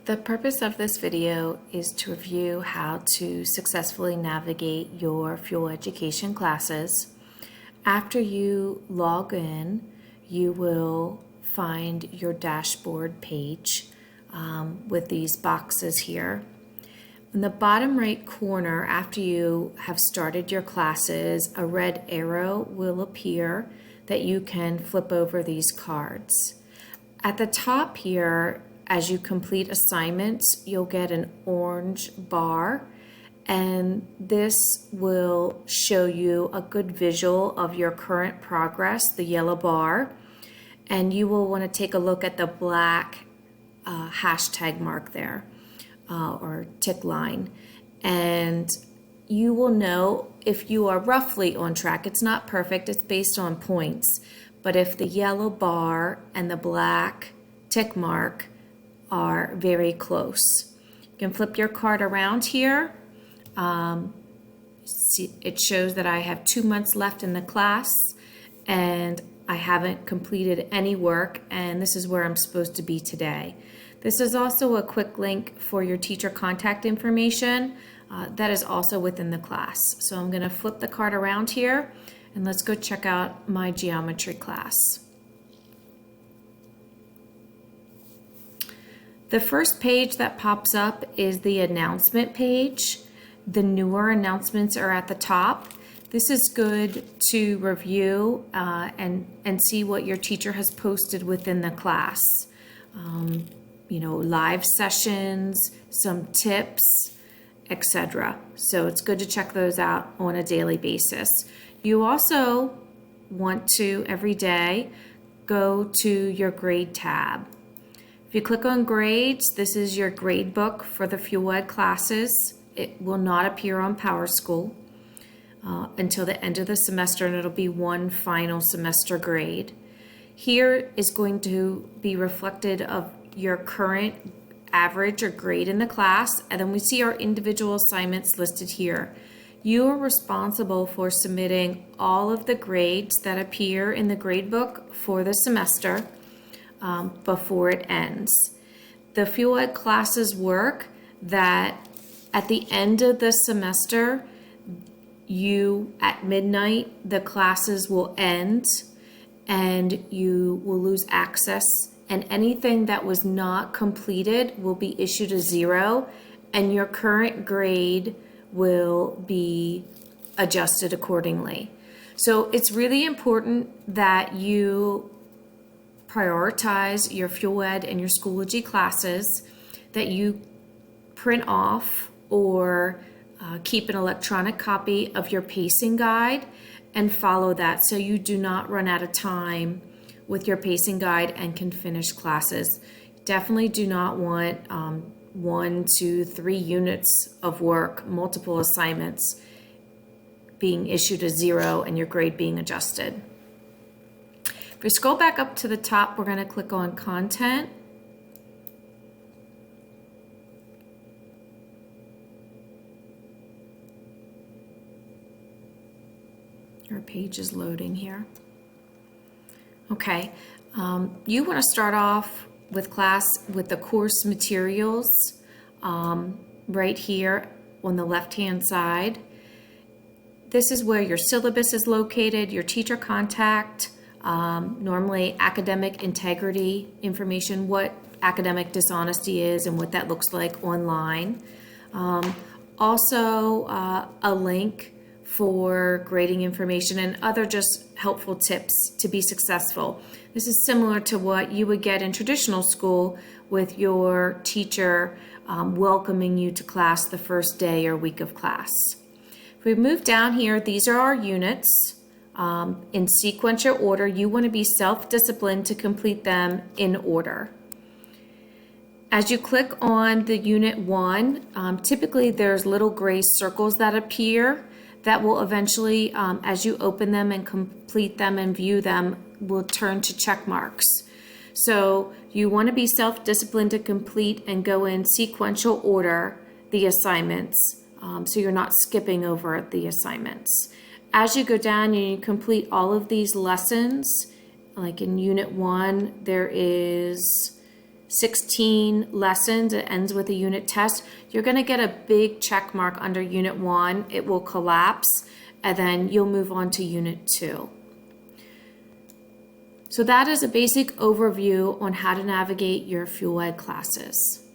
The purpose of this video is to review how to successfully navigate your fuel education classes. After you log in, you will find your dashboard page with these boxes here. In the bottom right corner, after you have started your classes, a red arrow will appear that you can flip over these cards. At the top here, as you complete assignments, you'll get an orange bar, and this will show you a good visual of your current progress, the yellow bar, and you will want to take a look at the black hashtag mark there, or tick line, and you will know if you are roughly on track. It's not perfect, it's based on points, but if the yellow bar and the black tick mark are very close. You can flip your card around here. See, it shows that I have 2 months left in the class and I haven't completed any work, and this is where I'm supposed to be today. This is also a quick link for your teacher contact information that is also within the class. So I'm going to flip the card around here and let's go check out my geometry class. The first page that pops up is the announcement page. The newer announcements are at the top. This is good to review and see what your teacher has posted within the class. You know, live sessions, some tips, etc. So it's good to check those out on a daily basis. You also want to, every day, go to your grade tab. If you click on grades, this is your grade book for the Fuel Ed classes. It will not appear on PowerSchool until the end of the semester, and it'll be one final semester grade. Here is going to be reflected of your current average or grade in the class, and then we see our individual assignments listed here. You are responsible for submitting all of the grades that appear in the grade book for the semester before it ends. The Fuel Ed classes work that at the end of the semester, at midnight, the classes will end and you will lose access, and anything that was not completed will be issued a 0, and your current grade will be adjusted accordingly. So it's really important that you prioritize your Fuel Ed and your Schoology classes, that you print off or keep an electronic copy of your pacing guide and follow that so you do not run out of time with your pacing guide and can finish classes. Definitely do not want 1, 2, 3 units of work, multiple assignments being issued a 0 and your grade being adjusted. If we scroll back up to the top, we're going to click on content. Our page is loading here. Okay, you want to start off with class with the course materials right here on the left-hand side. This is where your syllabus is located, your teacher contact, normally academic integrity information, what academic dishonesty is and what that looks like online. Also a link for grading information and other just helpful tips to be successful. This is similar to what you would get in traditional school with your teacher welcoming you to class the first day or week of class. If we move down here, these are our units. In sequential order. You want to be self-disciplined to complete them in order. As you click on the unit 1, typically there's little gray circles that appear that will eventually, as you open them and complete them and view them, will turn to check marks. So you want to be self-disciplined to complete and go in sequential order the assignments, so you're not skipping over the assignments. As you go down and you complete all of these lessons, like in Unit 1, there is 16 lessons, it ends with a unit test, you're going to get a big check mark under Unit 1. It will collapse, and then you'll move on to Unit 2. So that is a basic overview on how to navigate your fuel ed classes.